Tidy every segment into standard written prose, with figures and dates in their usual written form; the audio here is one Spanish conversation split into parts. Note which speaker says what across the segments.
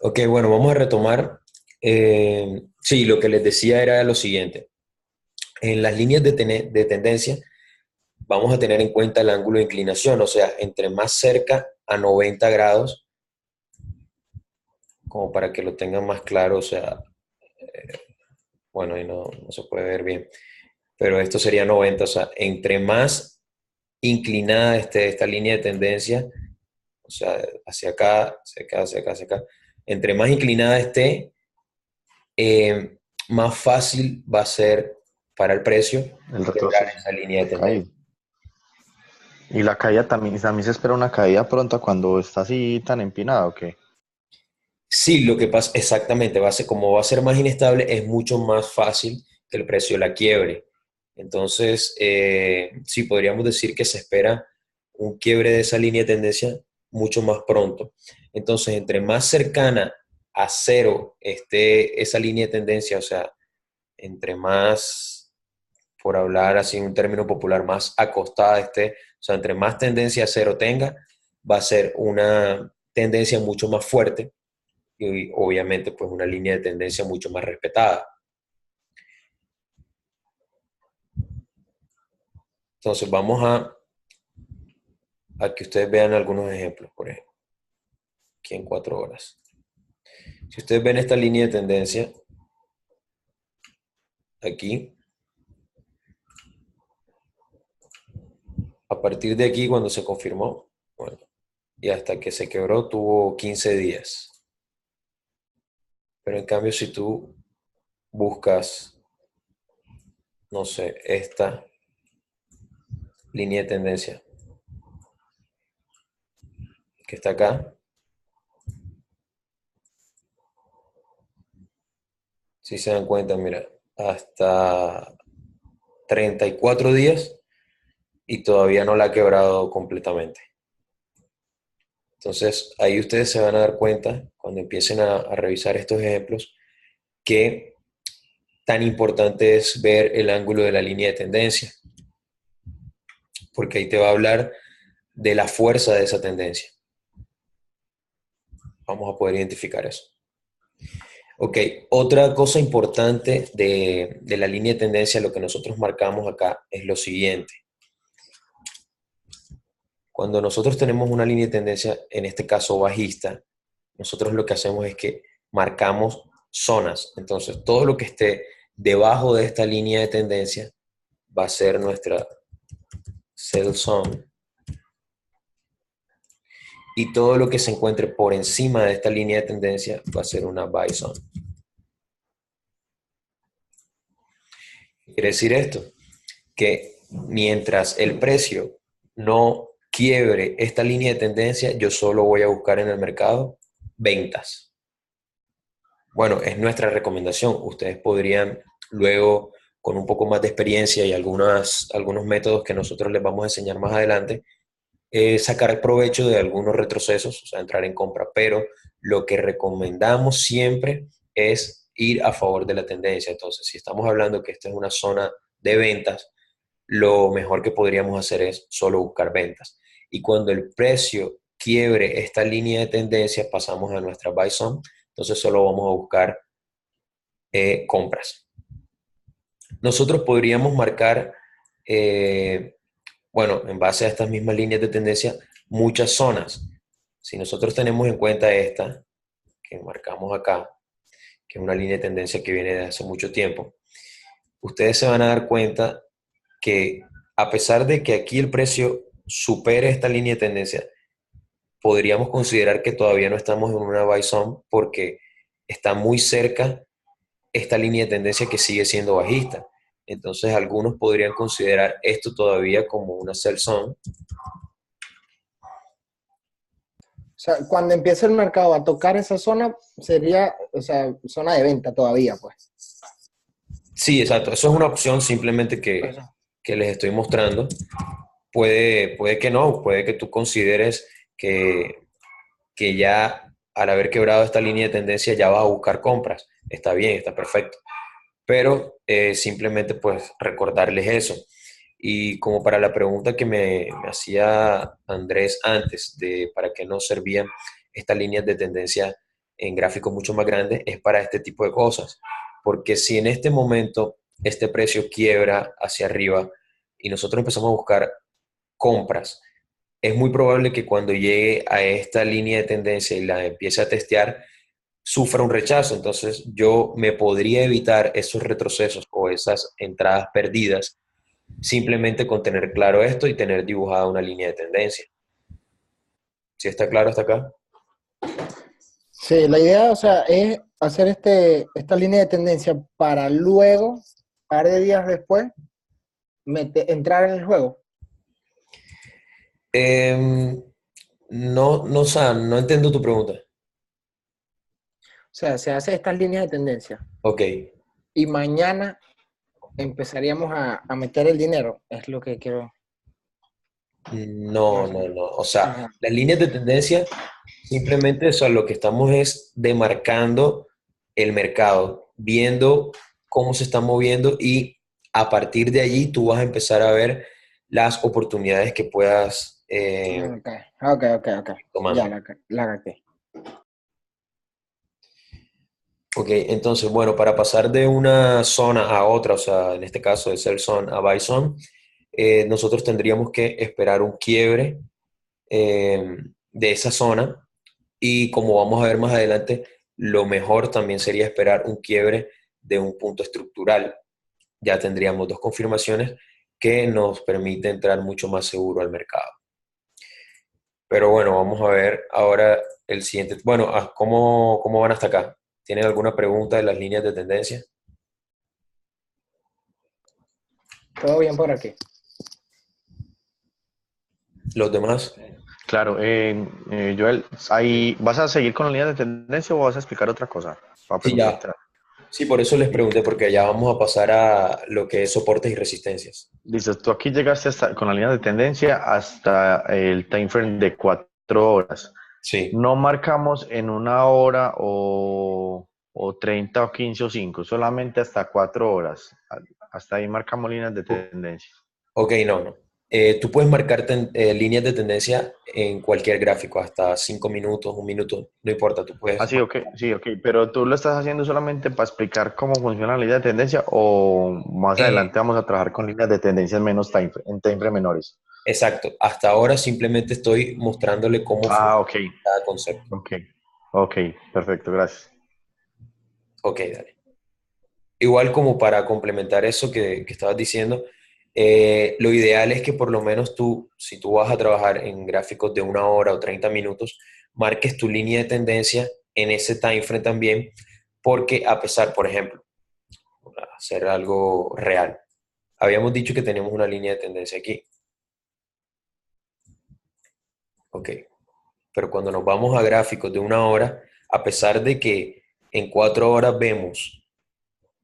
Speaker 1: Ok, bueno, vamos a retomar. Sí, lo que les decía era lo siguiente. En las líneas de tendencia vamos a tener en cuenta el ángulo de inclinación, o sea, entre más cerca a 90 grados, como para que lo tengan más claro, o sea, bueno, ahí no se puede ver bien, pero esto sería 90, o sea, entre más inclinada esté esta línea de tendencia, o sea, hacia acá, hacia acá, hacia acá, hacia acá, entre más inclinada esté, eh, más fácil va a ser para el precio
Speaker 2: El
Speaker 1: quebrar
Speaker 2: retroceso,
Speaker 1: esa línea de
Speaker 2: la caída.
Speaker 1: tendencia.
Speaker 2: Y la caída también se espera una caída pronta cuando está así tan empinado, que
Speaker 1: Sí, lo que pasa exactamente, como va a ser más inestable, es mucho más fácil que el precio la quiebre. Entonces, sí, podríamos decir que se espera un quiebre de esa línea de tendencia mucho más pronto. Entonces, entre más cercana a cero esté esa línea de tendencia, o sea, entre más, por hablar así en un término popular, más acostada esté, o sea, entre más tendencia a cero tenga, va a ser una tendencia mucho más fuerte y obviamente pues una línea de tendencia mucho más respetada. Entonces vamos a que ustedes vean algunos ejemplos, por ejemplo, aquí en 4 horas. Si ustedes ven esta línea de tendencia aquí, a partir de aquí cuando se confirmó, bueno, y hasta que se quebró tuvo 15 días. Pero en cambio si tú buscas, no sé, esta línea de tendencia que está acá, si se dan cuenta, mira, hasta 34 días y todavía no la ha quebrado completamente. Entonces, ahí ustedes se van a dar cuenta, cuando empiecen a revisar estos ejemplos, que tan importante es ver el ángulo de la línea de tendencia, porque ahí te va a hablar de la fuerza de esa tendencia. Vamos a poder identificar eso. Ok, otra cosa importante de la línea de tendencia, lo que nosotros marcamos acá, es lo siguiente. Cuando nosotros tenemos una línea de tendencia, en este caso bajista, nosotros lo que hacemos es que marcamos zonas. Entonces, todo lo que esté debajo de esta línea de tendencia va a ser nuestra sell zone y todo lo que se encuentre por encima de esta línea de tendencia va a ser una buy zone. Quiere decir esto, que mientras el precio no quiebre esta línea de tendencia, yo solo voy a buscar en el mercado ventas. Bueno, es nuestra recomendación. Ustedes podrían luego, con un poco más de experiencia y algunos métodos que nosotros les vamos a enseñar más adelante, sacar provecho de algunos retrocesos, o sea, entrar en compra. Pero lo que recomendamos siempre es ir a favor de la tendencia. Entonces, si estamos hablando que esta es una zona de ventas, lo mejor que podríamos hacer es solo buscar ventas. Y cuando el precio quiebre esta línea de tendencia, pasamos a nuestra buy zone, entonces solo vamos a buscar compras. Nosotros podríamos marcar, eh, bueno, en base a estas mismas líneas de tendencia, muchas zonas. Si nosotros tenemos en cuenta esta, que marcamos acá, que es una línea de tendencia que viene de hace mucho tiempo, ustedes se van a dar cuenta que a pesar de que aquí el precio supere esta línea de tendencia, podríamos considerar que todavía no estamos en una buy zone porque está muy cerca esta línea de tendencia que sigue siendo bajista. Entonces algunos podrían considerar esto todavía como una sell zone.
Speaker 3: O sea, cuando empiece el mercado a tocar esa zona, sería, o sea, zona de venta todavía, pues.
Speaker 1: Sí, exacto. Eso es una opción simplemente
Speaker 3: Eso.
Speaker 1: que les estoy mostrando. Puede que no, puede que tú consideres que, que ya al haber quebrado esta línea de tendencia ya vas a buscar compras. Está bien, está perfecto. Pero simplemente pues recordarles eso. Y como para la pregunta que me hacía Andrés antes de para qué nos servían estas líneas de tendencia en gráficos mucho más grandes es para este tipo de cosas. Porque si en este momento este precio quiebra hacia arriba y nosotros empezamos a buscar compras, es muy probable que cuando llegue a esta línea de tendencia y la empiece a testear, sufra un rechazo. Entonces yo me podría evitar esos retrocesos o esas entradas perdidas simplemente con tener claro esto y tener dibujada una línea de tendencia. ¿Sí está claro hasta acá?
Speaker 3: Sí, la idea, o sea, es hacer esta línea de tendencia para luego, un par de días después, entrar en el juego.
Speaker 1: Em, no, no, Sam, no entiendo tu pregunta.
Speaker 3: O sea, se hace estas líneas de tendencia
Speaker 1: Ok.
Speaker 3: y mañana empezaríamos a meter el dinero, es lo que quiero.
Speaker 1: No, no, no. O sea,
Speaker 3: Ajá.
Speaker 1: las líneas de tendencia simplemente, o sea, lo que estamos es demarcando el mercado, viendo cómo se está moviendo y a partir de allí tú vas a empezar a ver las oportunidades que puedas
Speaker 3: Ok, ok, ok, ok. Ya
Speaker 1: tomando.
Speaker 3: la capté.
Speaker 1: Ok, entonces, bueno, para pasar de una zona a otra, o sea, en este caso de sell zone a buy zone, nosotros tendríamos que esperar un quiebre de esa zona y como vamos a ver más adelante, lo mejor también sería esperar un quiebre de un punto estructural. Ya tendríamos dos confirmaciones que nos permite entrar mucho más seguro al mercado. Pero bueno, vamos a ver ahora el siguiente. Bueno, ¿cómo van hasta acá? ¿Tienen alguna pregunta de las líneas de tendencia?
Speaker 3: Todo bien por aquí.
Speaker 1: Los demás.
Speaker 2: Claro, Joel, ahí, ¿vas a seguir con la línea de tendencia o vas a explicar otra cosa? Para
Speaker 1: Sí, ya.
Speaker 2: preguntarte.
Speaker 1: Sí, por eso les pregunté, porque ya vamos a pasar a lo que es soportes y resistencias.
Speaker 2: Listo, tú aquí llegaste con la línea de tendencia hasta el time frame de 4 horas.
Speaker 1: Sí.
Speaker 2: No marcamos en 1 hora o 30 o 15 o 5, solamente hasta 4 horas. Hasta ahí marcamos líneas de tendencia.
Speaker 1: Ok, no, no. Tú puedes marcar líneas de tendencia en cualquier gráfico, hasta 5 minutos, un minuto, no importa, tú
Speaker 2: Ah,
Speaker 1: puedes.
Speaker 2: sí, ok, pero tú lo estás haciendo solamente para explicar cómo funciona la línea de tendencia o más
Speaker 1: Eh,
Speaker 2: adelante vamos a trabajar con líneas de tendencia en time frame menores.
Speaker 1: exacto, hasta ahora simplemente estoy mostrándole cómo
Speaker 2: Ah,
Speaker 1: funciona
Speaker 2: ok,
Speaker 1: cada concepto.
Speaker 2: ok, ok, perfecto, gracias.
Speaker 1: Ok, dale. Igual como para complementar eso que estabas diciendo, lo ideal es que por lo menos tú, si tú vas a trabajar en gráficos de 1 hora o 30 minutos, marques tu línea de tendencia en ese time frame también, porque a pesar, por ejemplo, hacer algo real. Habíamos dicho que teníamos una línea de tendencia aquí. Ok. Pero cuando nos vamos a gráficos de 1 hora, a pesar de que en 4 horas vemos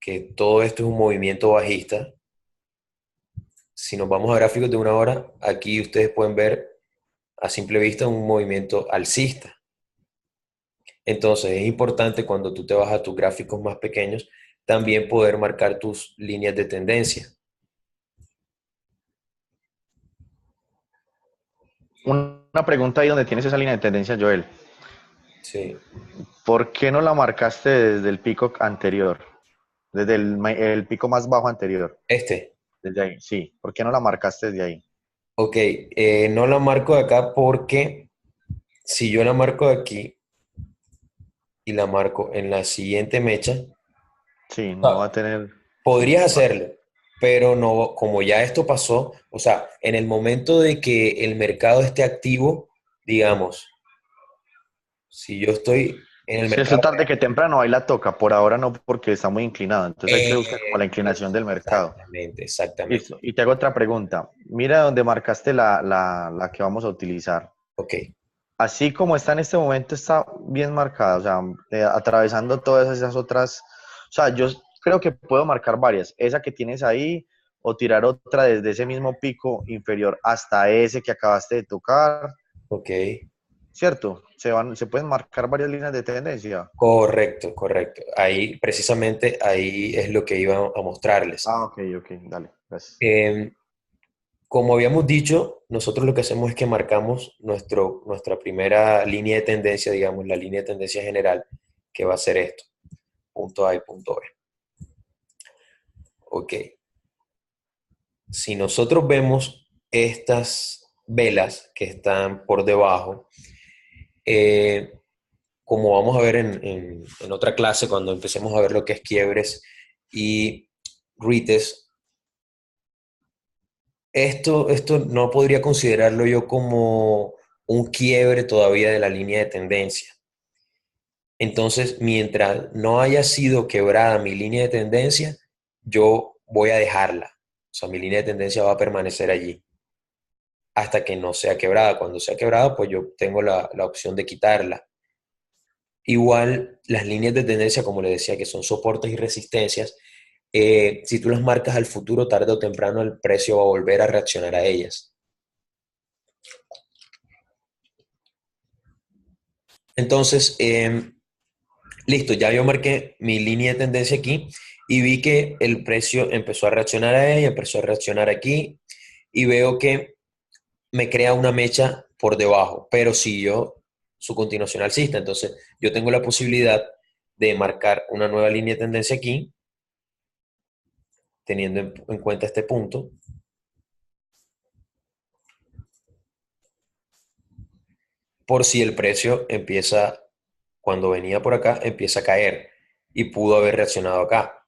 Speaker 1: que todo esto es un movimiento bajista, si nos vamos a gráficos de 1 hora, aquí ustedes pueden ver a simple vista un movimiento alcista. Entonces es importante cuando tú te vas a tus gráficos más pequeños, también poder marcar tus líneas de tendencia.
Speaker 2: Una pregunta ahí donde tienes esa línea de tendencia, Joel.
Speaker 1: Sí.
Speaker 2: ¿Por qué no la marcaste desde el pico anterior? Desde el pico más bajo anterior.
Speaker 1: Este.
Speaker 2: Desde ahí, sí. ¿Por qué no la marcaste desde ahí?
Speaker 1: Ok, no la marco de acá porque si yo la marco de aquí y la marco en la siguiente mecha,
Speaker 2: Sí, no va
Speaker 1: ah,
Speaker 2: a tener.
Speaker 1: podrías
Speaker 2: va-
Speaker 1: hacerlo, pero no, como ya esto pasó, o sea, en el momento de que el mercado esté activo, digamos, si yo estoy en el
Speaker 2: Si eso
Speaker 1: mercado,
Speaker 2: tarde que temprano, ahí la toca. Por ahora no, porque está muy inclinado. Entonces hay que buscar como la inclinación del mercado.
Speaker 1: exactamente, exactamente.
Speaker 2: Listo. Y te hago otra pregunta. Mira donde marcaste la que vamos a utilizar.
Speaker 1: Ok,
Speaker 2: Así como está en este momento, está bien marcada, o sea, atravesando todas esas otras, o sea, yo creo que puedo marcar varias, esa que tienes ahí, o tirar otra desde ese mismo pico inferior hasta ese que acabaste de tocar,
Speaker 1: ok,
Speaker 2: ¿cierto? Se pueden marcar varias líneas de tendencia.
Speaker 1: correcto, correcto. Ahí, precisamente, ahí es lo que iba a mostrarles.
Speaker 2: Ah, ok, ok, dale, gracias.
Speaker 1: Em, Como habíamos dicho, nosotros lo que hacemos es que marcamos nuestra primera línea de tendencia, digamos, la línea de tendencia general, que va a ser esto, punto A y punto B. Ok, si nosotros vemos estas velas que están por debajo, como vamos a ver en otra clase, cuando empecemos a ver lo que es quiebres y REITs, esto no podría considerarlo yo como un quiebre todavía de la línea de tendencia. Entonces, mientras no haya sido quebrada mi línea de tendencia, yo voy a dejarla. O sea, mi línea de tendencia va a permanecer allí hasta que no sea quebrada. Cuando sea quebrada, pues yo tengo la opción de quitarla. Igual, las líneas de tendencia, como le decía, que son soportes y resistencias, si tú las marcas al futuro, tarde o temprano el precio va a volver a reaccionar a ellas. Entonces, listo, ya yo marqué mi línea de tendencia aquí y vi que el precio empezó a reaccionar a ella, empezó a reaccionar aquí y veo que me crea una mecha por debajo, pero siguió su continuación alcista. Entonces, yo tengo la posibilidad de marcar una nueva línea de tendencia aquí, teniendo en cuenta este punto, por si el precio empieza, cuando venía por acá, empieza a caer y pudo haber reaccionado acá.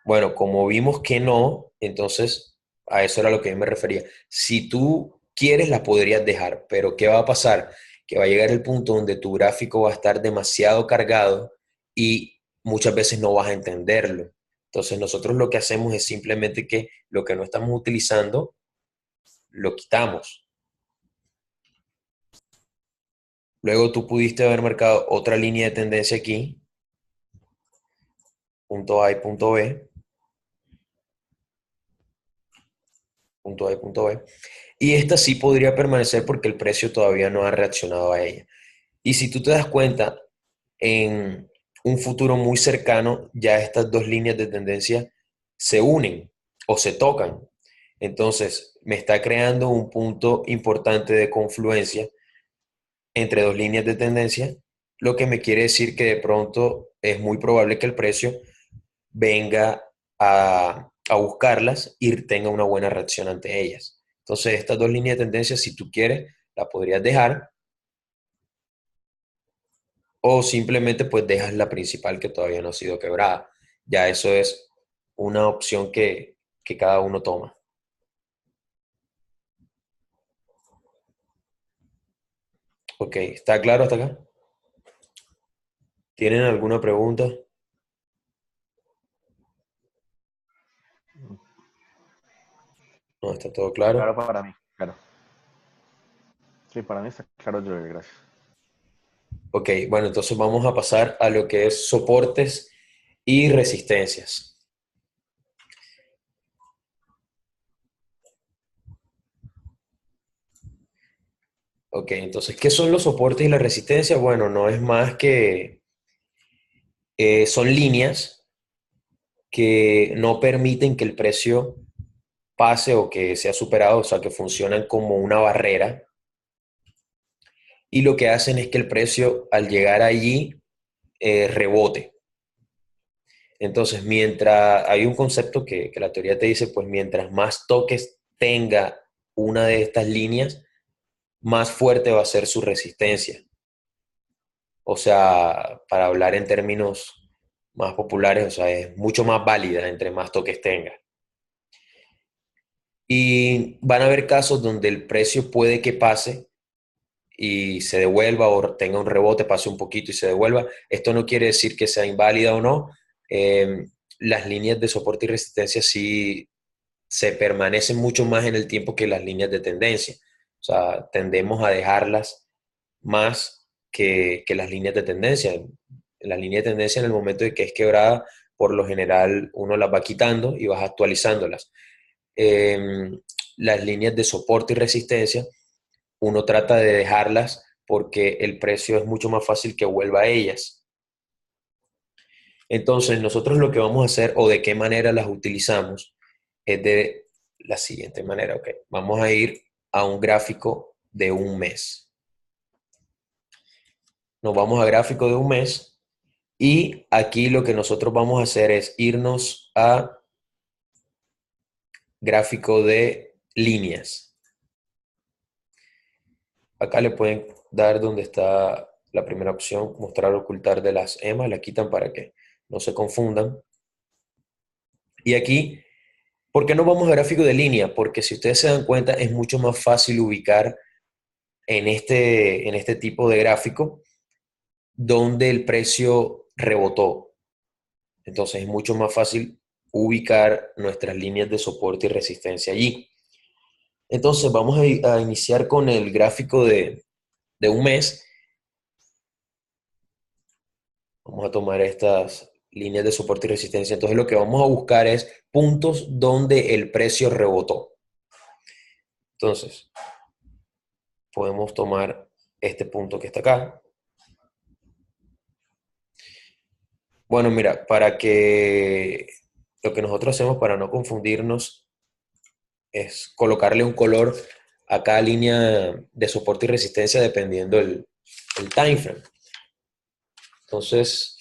Speaker 1: Bueno, como vimos que no, entonces a eso era lo que yo me refería. Si tú quieres, la podrías dejar, pero ¿qué va a pasar? Que va a llegar el punto donde tu gráfico va a estar demasiado cargado y muchas veces no vas a entenderlo. Entonces nosotros lo que hacemos es simplemente que lo que no estamos utilizando, lo quitamos. Luego tú pudiste haber marcado otra línea de tendencia aquí, punto A y punto B, punto A y punto B. Y esta sí podría permanecer porque el precio todavía no ha reaccionado a ella. Y si tú te das cuenta, en un futuro muy cercano, ya estas dos líneas de tendencia se unen o se tocan. Entonces, me está creando un punto importante de confluencia entre dos líneas de tendencia, lo que me quiere decir que de pronto es muy probable que el precio venga a buscarlas y tenga una buena reacción ante ellas. Entonces, estas dos líneas de tendencia, si tú quieres, las podrías dejar o simplemente pues dejas la principal que todavía no ha sido quebrada. Ya eso es una opción que cada uno toma. Ok, ¿está claro hasta acá? ¿Tienen alguna pregunta? No, está todo
Speaker 2: Claro
Speaker 1: claro.
Speaker 2: para mí, claro. Sí, para mí está claro, Joel, gracias.
Speaker 1: Ok, bueno, entonces vamos a pasar a lo que es soportes y resistencias. Ok, entonces, ¿qué son los soportes y la resistencia? Bueno, no es más que son líneas que no permiten que el precio pase o que sea superado, o sea, que funcionan como una barrera. Y lo que hacen es que el precio, al llegar allí, rebote. Entonces, mientras hay un concepto que la teoría te dice, pues mientras más toques tenga una de estas líneas, más fuerte va a ser su resistencia. O sea, para hablar en términos más populares, o sea, es mucho más válida entre más toques tenga. Y van a haber casos donde el precio puede que pase y se devuelva o tenga un rebote, pase un poquito y se devuelva. Esto no quiere decir que sea inválida o no. Eh, las líneas de soporte y resistencia sí se permanecen mucho más en el tiempo que las líneas de tendencia. O sea, tendemos a dejarlas más que las líneas de tendencia. La línea de tendencia en el momento de que es quebrada, por lo general uno las va quitando y vas actualizándolas. Eh, las líneas de soporte y resistencia, uno trata de dejarlas porque el precio es mucho más fácil que vuelva a ellas. Entonces, nosotros lo que vamos a hacer o de qué manera las utilizamos es de la siguiente manera. Okay. Vamos a ir a un gráfico de un mes. nos vamos a gráfico de un mes y aquí lo que nosotros vamos a hacer es irnos a gráfico de líneas. Acá le pueden dar donde está la primera opción, mostrar o ocultar de las EMA, la quitan para que no se confundan. Y aquí, ¿por qué no vamos a gráfico de línea? Porque si ustedes se dan cuenta, es mucho más fácil ubicar en este tipo de gráfico donde el precio rebotó. Entonces es mucho más fácil ubicar nuestras líneas de soporte y resistencia allí. Entonces vamos a iniciar con el gráfico de un mes. Vamos a tomar estas líneas de soporte y resistencia. Entonces lo que vamos a buscar es puntos donde el precio rebotó. Entonces, podemos tomar este punto que está acá. Bueno, mira, para que lo que nosotros hacemos para no confundirnos es colocarle un color a cada línea de soporte y resistencia dependiendo el time frame. Entonces,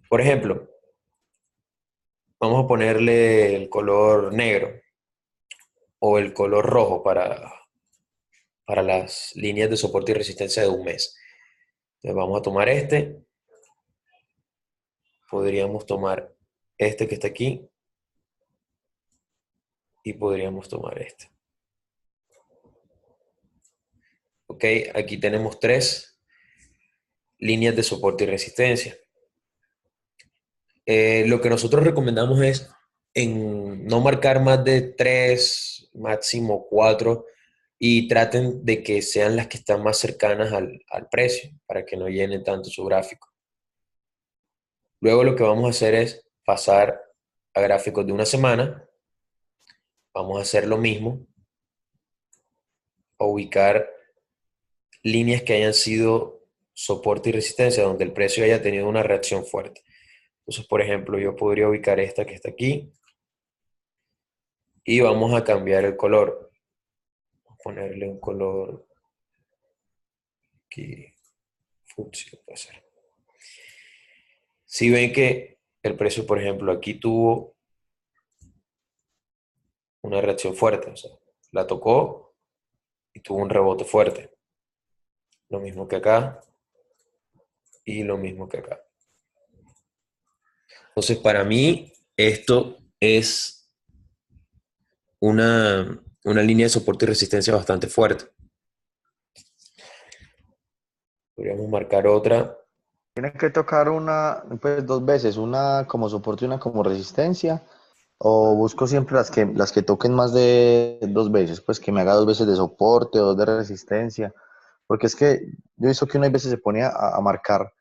Speaker 1: por ejemplo, vamos a ponerle el color negro o el color rojo para las líneas de soporte y resistencia de un mes. Entonces vamos a tomar este. Podríamos tomar este que está aquí y podríamos tomar este. Ok, aquí tenemos 3 líneas de soporte y resistencia. Lo que nosotros recomendamos es en no marcar más de 3, máximo 4, y traten de que sean las que están más cercanas al precio para que no llenen tanto su gráfico. Luego lo que vamos a hacer es pasar a gráficos de una semana. Vamos a hacer lo mismo, a ubicar líneas que hayan sido soporte y resistencia, donde el precio haya tenido una reacción fuerte. Entonces, por ejemplo, yo podría ubicar esta que está aquí y vamos a cambiar el color. Vamos a ponerle un color aquí, fucsia puede ser. Si ven que el precio, por ejemplo, aquí tuvo una reacción fuerte, o sea, la tocó y tuvo un rebote fuerte. Lo mismo que acá y lo mismo que acá. Entonces, para mí, esto es una línea de soporte y resistencia bastante fuerte. Podríamos marcar otra.
Speaker 2: Tiene que tocar una, pues 2 veces, una como soporte y una como resistencia, o busco siempre las que toquen más de 2 veces, pues que me haga 2 veces de soporte, 2 de resistencia, porque es que yo he visto que una veces se pone a marcar,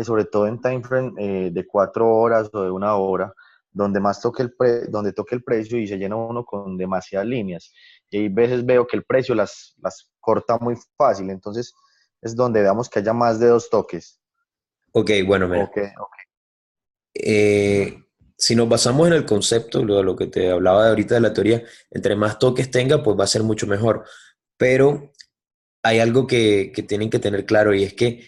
Speaker 2: sobre todo en time frame de 4 horas o de 1 hora, donde más donde toque el precio y se llena uno con demasiadas líneas. Y hay veces veo que el precio las corta muy fácil, entonces es donde veamos que haya más de 2 toques.
Speaker 1: Ok, bueno, mira.
Speaker 2: Ok,
Speaker 1: Si nos basamos en el concepto, lo que te hablaba de ahorita de la teoría, entre más toques tenga, pues va a ser mucho mejor. Pero hay algo que tienen que tener claro y es que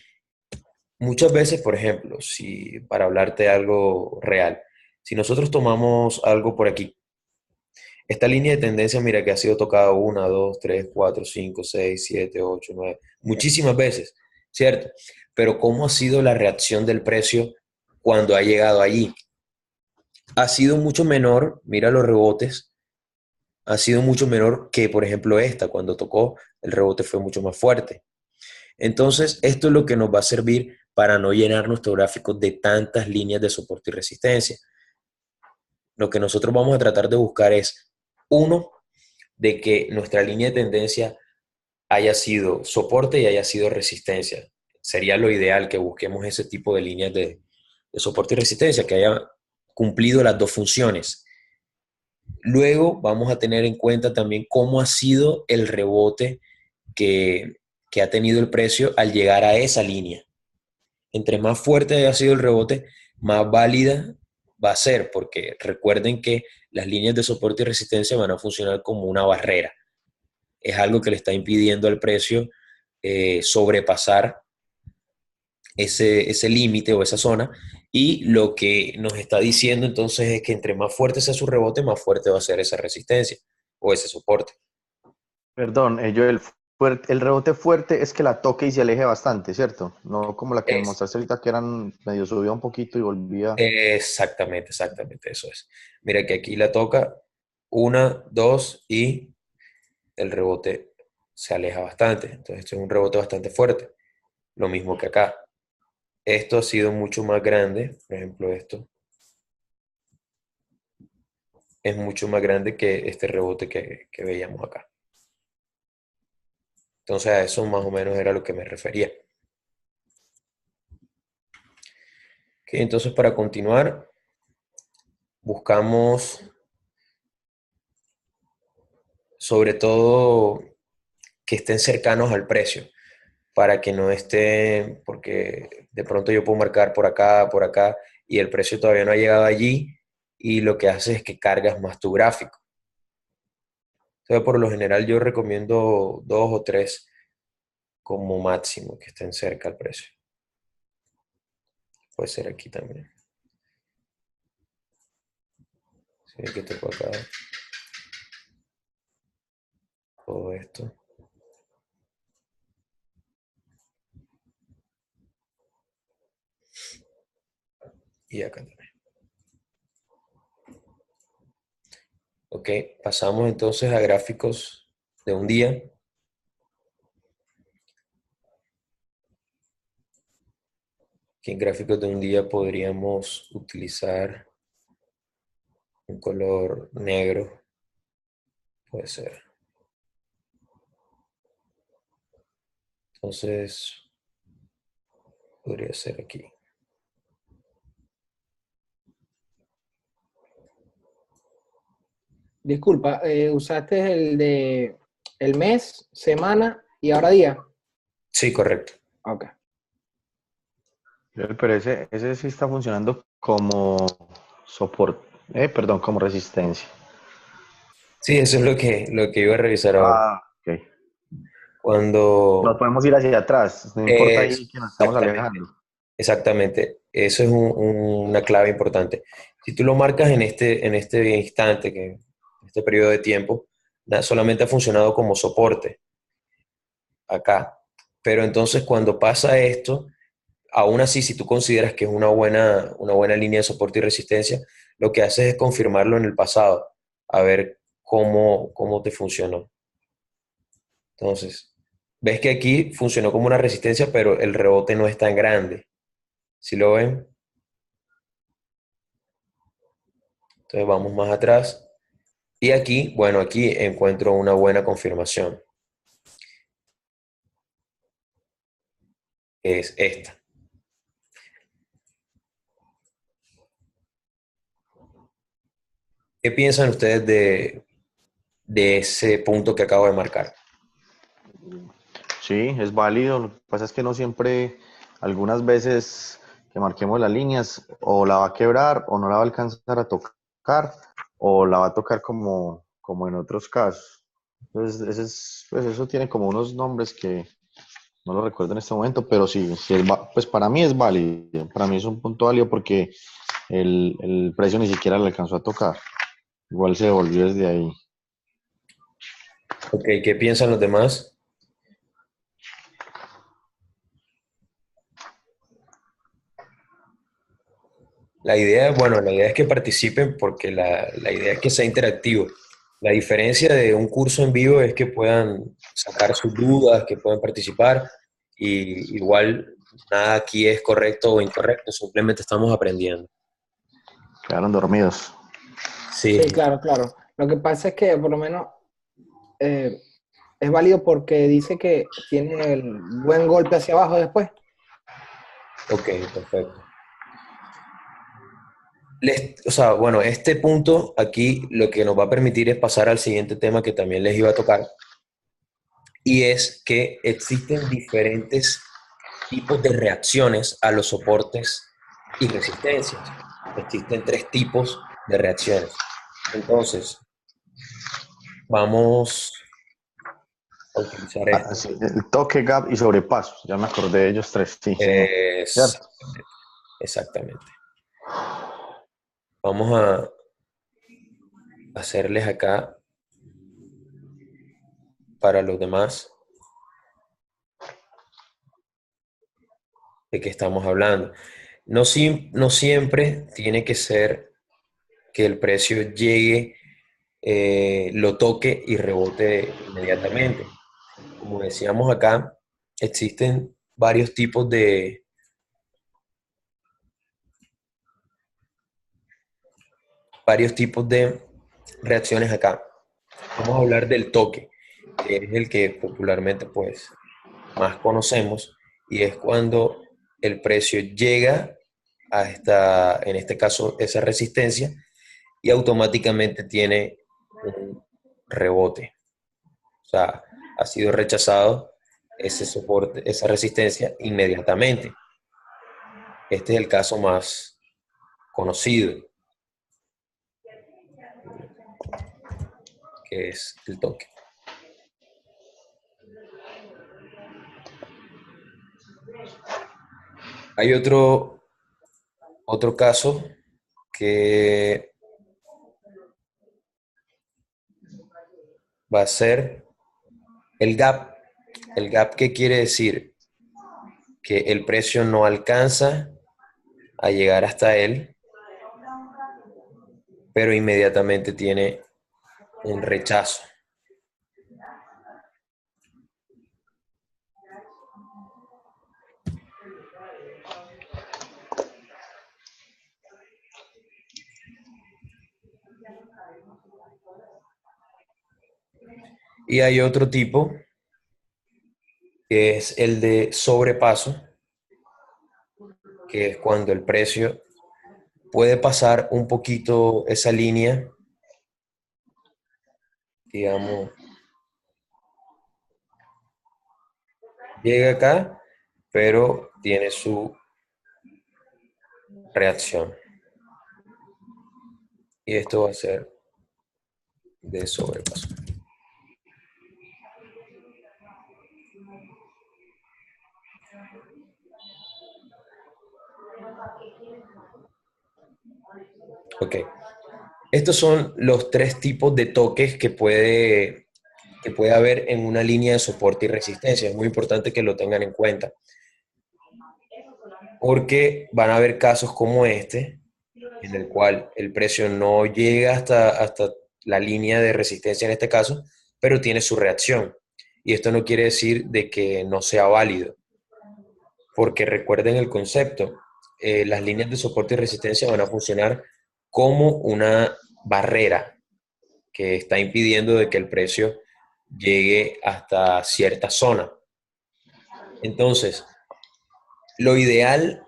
Speaker 1: muchas veces, por ejemplo, si para hablarte de algo real, si nosotros tomamos algo por aquí, esta línea de tendencia, mira que ha sido tocada 1, 2, 3, 4, 5, 6, 7, 8, 9, muchísimas veces, ¿cierto? Pero ¿cómo ha sido la reacción del precio cuando ha llegado allí? Ha sido mucho menor, mira los rebotes, ha sido mucho menor que, por ejemplo, esta, cuando tocó, el rebote fue mucho más fuerte. Entonces, esto es lo que nos va a servir para no llenar nuestro gráfico de tantas líneas de soporte y resistencia. Lo que nosotros vamos a tratar de buscar es, uno, de que nuestra línea de tendencia haya sido soporte y haya sido resistencia. Sería lo ideal que busquemos ese tipo de líneas de soporte y resistencia, que haya cumplido las dos funciones. Luego vamos a tener en cuenta también cómo ha sido el rebote que ha tenido el precio al llegar a esa línea. Entre más fuerte haya sido el rebote, más válida va a ser, porque recuerden que las líneas de soporte y resistencia van a funcionar como una barrera. Es algo que le está impidiendo al precio sobrepasar ese límite o esa zona. Y lo que nos está diciendo entonces es que entre más fuerte sea su rebote, más fuerte va a ser esa resistencia o ese soporte.
Speaker 2: Perdón, el rebote fuerte es que la toque y se aleje bastante, ¿cierto? No como la que me
Speaker 1: Es,
Speaker 2: mostraste ahorita que eran medio subía un poquito y volvía.
Speaker 1: exactamente, exactamente, eso es. Mira que aquí la toca una, dos y el rebote se aleja bastante. Entonces, esto es un rebote bastante fuerte. Lo mismo que acá. Esto ha sido mucho más grande. Por ejemplo, esto es mucho más grande que este rebote que veíamos acá. Entonces, a eso más o menos era lo que me refería. Ok, entonces, para continuar, buscamos sobre todo que estén cercanos al precio, para que no estén, porque de pronto yo puedo marcar por acá, y el precio todavía no ha llegado allí, y lo que hace es que cargas más tu gráfico. Entonces, por lo general, yo recomiendo dos o tres como máximo que estén cerca al precio. Puede ser aquí también. Sí, que toco acá todo esto. Y acá también. Ok, pasamos entonces a gráficos de un día. Que en gráficos de un día podríamos utilizar un color negro, puede ser. Entonces, podría ser aquí.
Speaker 3: Disculpa, usaste el de el mes, semana y ahora día.
Speaker 1: Sí, correcto.
Speaker 3: Ok.
Speaker 2: Pero ese sí está funcionando como soporte, perdón, como resistencia.
Speaker 1: Sí, eso es lo que iba a revisar ahora.
Speaker 2: Ah, ok. Nos
Speaker 1: Cuando
Speaker 2: podemos ir hacia atrás, no importa ahí que nos estamos
Speaker 1: exactamente,
Speaker 2: alejando.
Speaker 1: exactamente, eso es una clave importante. Si tú lo marcas en este instante, en este periodo de tiempo, solamente ha funcionado como soporte acá. Pero entonces cuando pasa esto, aún así, si tú consideras que es una buena línea de soporte y resistencia, lo que haces es confirmarlo en el pasado, a ver cómo te funcionó. Entonces, ves que aquí funcionó como una resistencia, pero el rebote no es tan grande. ¿Sí lo ven? Entonces vamos más atrás. Y aquí, bueno, aquí encuentro una buena confirmación. Es esta. ¿Qué piensan ustedes de ese punto que acabo de marcar?
Speaker 2: Sí, es válido. Lo que pasa es que no siempre, algunas veces que marquemos las líneas, o la va a quebrar, o no la va a alcanzar a tocar, o la va a tocar como en otros casos. Entonces, pues eso tiene como unos nombres que no lo recuerdo en este momento, pero sí, sí pues para mí es válido. Para mí es un punto válido porque el precio ni siquiera le alcanzó a tocar. Igual se devolvió desde ahí.
Speaker 1: Ok, ¿qué piensan los demás? La idea es que participen porque la idea es que sea interactivo. La diferencia de un curso en vivo es que puedan sacar sus dudas, que puedan participar y igual nada aquí es correcto o incorrecto, simplemente estamos aprendiendo.
Speaker 2: Quedaron dormidos.
Speaker 1: Sí,
Speaker 3: Sí, claro, claro. Lo que pasa es que por lo menos eh, es válido porque dice que tiene el buen golpe hacia abajo después.
Speaker 1: ok, perfecto. O sea, bueno, este punto aquí lo que nos va a permitir es pasar al siguiente tema que también les iba a tocar, y es que existen diferentes tipos de reacciones a los soportes y resistencias. Existen tres tipos de reacciones. Entonces, vamos, a utilizar esto.
Speaker 2: Sí, el toque, gap y sobrepaso. Ya me acordé de ellos tres, sí, señor. ¿Cierto?
Speaker 1: Exactamente, exactamente. Vamos a hacerles acá para los demás de qué estamos hablando. No, no siempre tiene que ser que el precio llegue, lo toque y rebote inmediatamente. Como decíamos acá, existen varios tipos de reacciones acá. Vamos a hablar del toque, que es el que popularmente pues más conocemos, y es cuando el precio llega a en este caso, esa resistencia y automáticamente tiene un rebote. O sea, ha sido rechazado ese soporte, esa resistencia inmediatamente. Este es el caso más conocido, que es el toque. Hay otro caso que va a ser el gap. El gap, ¿qué quiere decir? Que el precio no alcanza a llegar hasta él, pero inmediatamente tiene un rechazo. Y hay otro tipo, que es el de sobrepaso, que es cuando el precio puede pasar un poquito esa línea, digamos, llega acá, pero tiene su reacción. Y esto va a ser de sobrepaso. Ok. Estos son los tres tipos de toques que puede haber en una línea de soporte y resistencia. Es muy importante que lo tengan en cuenta, porque van a haber casos como este, en el cual el precio no llega hasta la línea de resistencia en este caso, pero tiene su reacción. Y esto no quiere decir de que no sea válido, porque recuerden el concepto, las líneas de soporte y resistencia van a funcionar como una barrera que está impidiendo de que el precio llegue hasta cierta zona. Entonces, lo ideal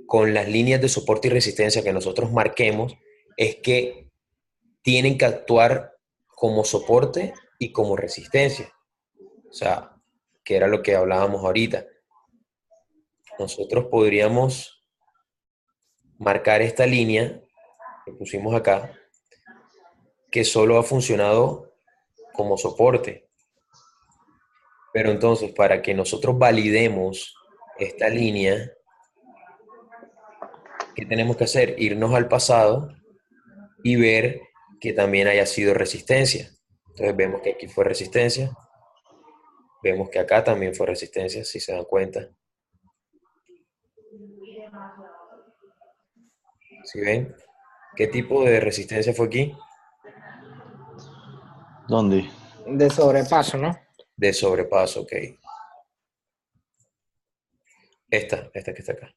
Speaker 1: con las líneas de soporte y resistencia que nosotros marquemos es que tienen que actuar como soporte y como resistencia. O sea, que era lo que hablábamos ahorita. Nosotros podríamos marcar esta línea que pusimos acá, que solo ha funcionado como soporte. Pero entonces, para que nosotros validemos esta línea, ¿qué tenemos que hacer? Irnos al pasado y ver que también haya sido resistencia. Entonces vemos que aquí fue resistencia, vemos que acá también fue resistencia, si se dan cuenta. ¿Sí ven? ¿Qué tipo de resistencia fue aquí?
Speaker 2: ¿Dónde?
Speaker 3: De sobrepaso, ¿no?
Speaker 1: De sobrepaso, ok. Esta que está acá.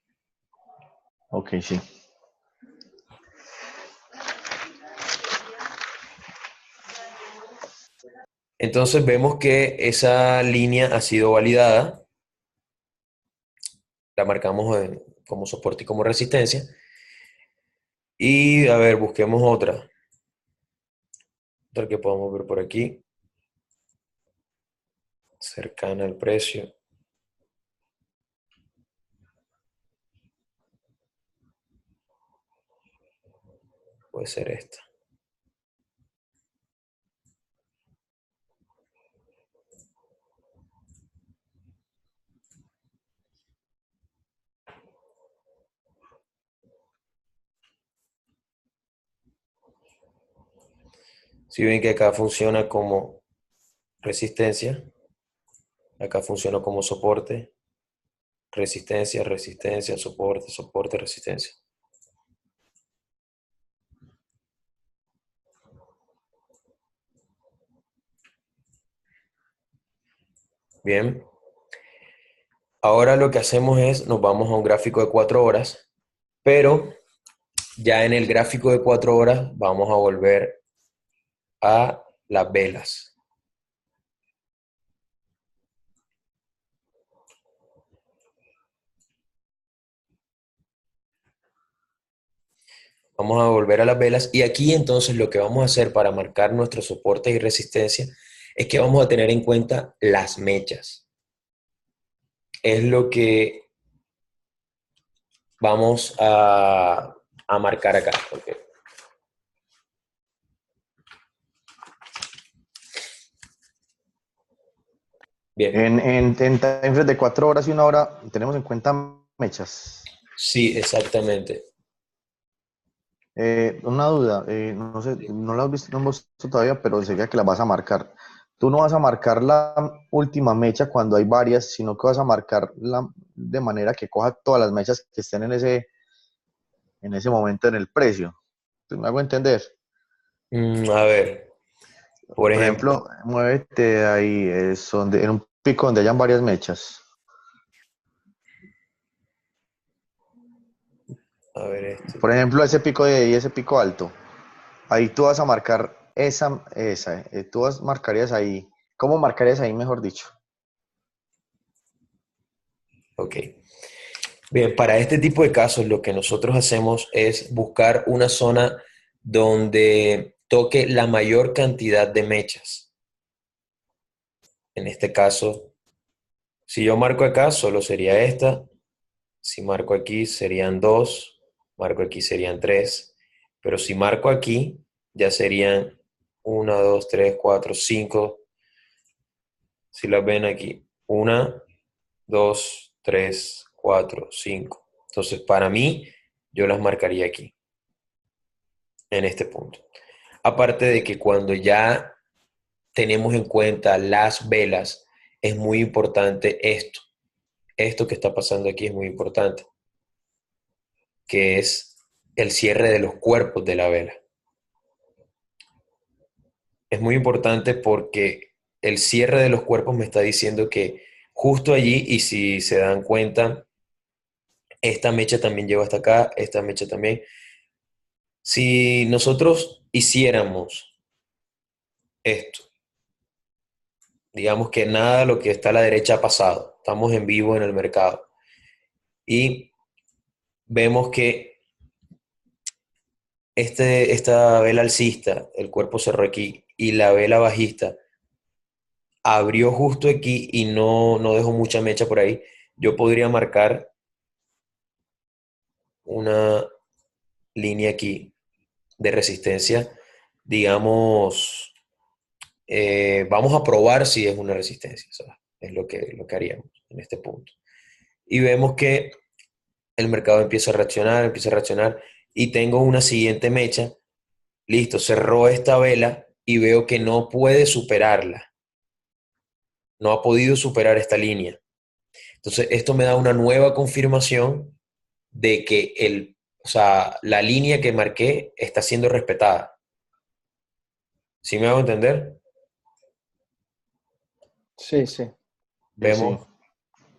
Speaker 2: Ok, sí.
Speaker 1: Entonces vemos que esa línea ha sido validada, la marcamos como soporte y como resistencia. Y a ver, busquemos otra que podamos ver por aquí, cercana al precio. Puede ser esta. Si ven que acá funciona como resistencia, acá funciona como soporte, resistencia, resistencia, soporte, soporte, resistencia. Bien. Ahora lo que hacemos es, nos vamos a un gráfico de 4 horas, pero ya en el gráfico de 4 horas vamos a volver a las velas. Vamos a volver a las velas y aquí entonces lo que vamos a hacer para marcar nuestros soportes y resistencia es que vamos a tener en cuenta las mechas. Es lo que vamos a marcar acá. Okay. Bien.
Speaker 2: En timeframes de 4 horas y 1 hora tenemos en cuenta mechas.
Speaker 1: Sí, exactamente.
Speaker 2: Una duda, no sé, no la has visto, no hemos visto todavía, pero enseguida que la vas a marcar. Tú no vas a marcar la última mecha cuando hay varias, sino que vas a marcarla de manera que coja todas las mechas que estén en ese momento en el precio. ¿Me hago entender?
Speaker 1: A ver, por
Speaker 2: Por
Speaker 1: ejemplo,
Speaker 2: ejemplo, muévete ahí, en un pico donde hayan varias mechas.
Speaker 1: a ver este.
Speaker 2: Por ejemplo, ese pico de ahí, ese pico alto. Ahí tú vas a marcar marcarías ahí. ¿Cómo marcarías ahí, mejor dicho?
Speaker 1: Ok. Bien, para este tipo de casos lo que nosotros hacemos es buscar una zona donde toque la mayor cantidad de mechas. En este caso, si yo marco acá, solo sería esta. Si marco aquí, serían dos. Marco aquí, serían tres. Pero si marco aquí, ya serían una, dos, tres, cuatro, cinco. Si las ven aquí, una, dos, tres, cuatro, cinco. Entonces, para mí, yo las marcaría aquí, en este punto. Aparte de que cuando ya tenemos en cuenta las velas, es muy importante esto. Esto que está pasando aquí es muy importante, que es el cierre de los cuerpos de la vela. Es muy importante porque el cierre de los cuerpos me está diciendo que justo allí, y si se dan cuenta, esta mecha también lleva hasta acá, esta mecha también. Si nosotros hiciéramos esto, digamos que nada de lo que está a la derecha ha pasado, estamos en vivo en el mercado y vemos que esta vela alcista, el cuerpo cerró aquí y la vela bajista abrió justo aquí y no dejó mucha mecha por ahí, yo podría marcar una línea aquí de resistencia, digamos, vamos a probar si es una resistencia, ¿sabes? Es lo que haríamos en este punto. Y vemos que el mercado empieza a reaccionar y tengo una siguiente mecha, listo, cerró esta vela y veo que no puede superarla, no ha podido superar esta línea. Entonces, esto me da una nueva confirmación de que o sea, la línea que marqué está siendo respetada. ¿Sí me hago entender?
Speaker 3: Sí, sí.
Speaker 2: Sí, sí.
Speaker 1: Vemos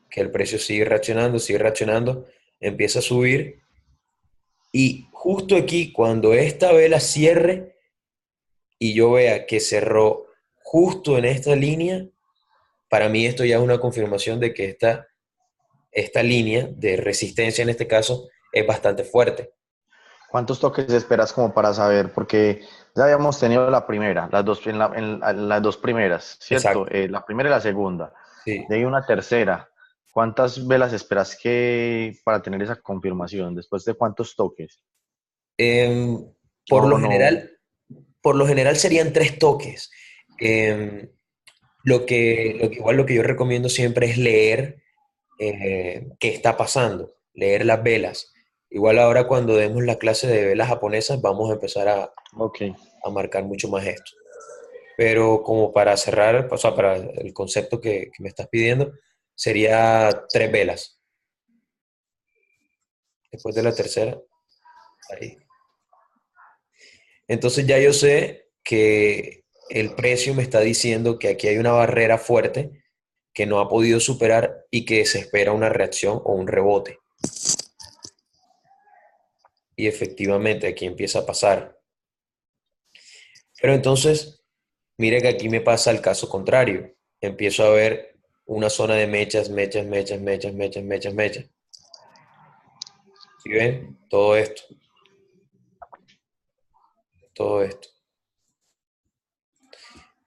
Speaker 1: que el precio sigue reaccionando, empieza a subir y justo aquí, cuando esta vela cierre y yo vea que cerró justo en esta línea, para mí esto ya es una confirmación de que esta línea de resistencia en este caso es bastante fuerte.
Speaker 2: ¿Cuántos toques esperas como para saber? Porque ya habíamos tenido la primera, las dos primeras, ¿cierto?
Speaker 1: Exacto.
Speaker 2: La primera y la segunda.
Speaker 1: Sí.
Speaker 2: De ahí una tercera. ¿Cuántas velas esperas para tener esa confirmación? ¿Después de cuántos toques?
Speaker 1: Em, por lo
Speaker 2: No, no.
Speaker 1: general, por lo general serían tres toques. Em, igual lo que yo recomiendo siempre es leer qué está pasando, leer las velas. Igual ahora cuando demos la clase de velas japonesas vamos a empezar
Speaker 2: Ok.
Speaker 1: a marcar mucho más esto. pero como para cerrar, o sea, para el concepto que me estás pidiendo, sería 3 velas. Después de la tercera, ahí. Entonces ya yo sé que el precio me está diciendo que aquí hay una barrera fuerte que no ha podido superar y que se espera una reacción o un rebote. Y efectivamente aquí empieza a pasar. Pero entonces, mire que aquí me pasa el caso contrario. Empiezo a ver una zona de mechas, mechas, mechas, mechas, mechas, mechas, mechas. ¿Sí ven? Todo esto.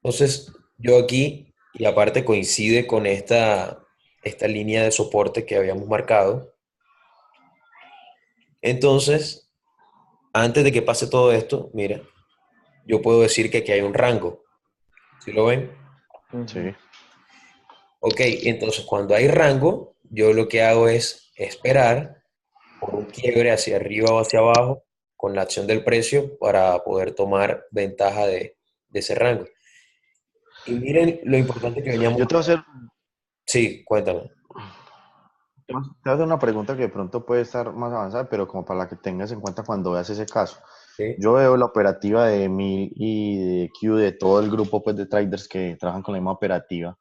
Speaker 1: Entonces, yo aquí, y aparte coincide con esta línea de soporte que habíamos marcado. Entonces, antes de que pase todo esto, mira, yo puedo decir que aquí hay un rango. ¿Sí lo ven?
Speaker 2: Sí.
Speaker 1: Ok, entonces cuando hay rango, yo lo que hago es esperar por un quiebre hacia arriba o hacia abajo con la acción del precio para poder tomar ventaja de ese rango. Y miren lo importante que veníamos.
Speaker 2: Yo te voy a hacer,
Speaker 1: Sí, cuéntame.
Speaker 2: te voy a hacer una pregunta que de pronto puede estar más avanzada, pero como para la que tengas en cuenta cuando veas ese caso.
Speaker 1: Sí,
Speaker 2: Yo veo la operativa de Mil y de Q, de todo el grupo pues, de traders que trabajan con la misma operativa.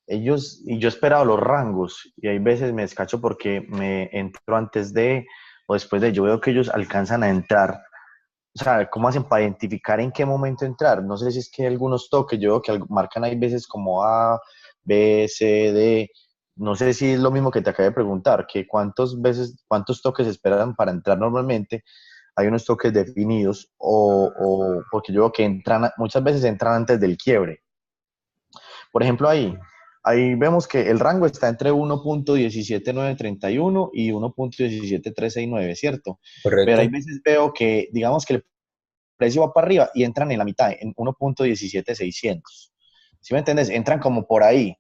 Speaker 2: Ellos, y yo he esperado los rangos, y hay veces me descacho porque me entro antes de o después de, yo veo que ellos alcanzan a entrar. O sea, ¿cómo hacen para identificar en qué momento entrar? No sé si es que hay algunos toques, yo veo que marcan hay veces como A, B, C, D. No sé si es lo mismo que te acabé de preguntar, que cuántos toques esperan para entrar normalmente. Hay unos toques definidos o porque yo veo que entran, muchas veces entran antes del quiebre. Por ejemplo, ahí vemos que el rango está entre 1.17931 y 1.17369, ¿cierto? Pero hay
Speaker 1: correcto.
Speaker 2: veces veo que, digamos que el precio va para arriba y entran en la mitad, en 1.17600. ¿Sí me entiendes? Entran como por ahí.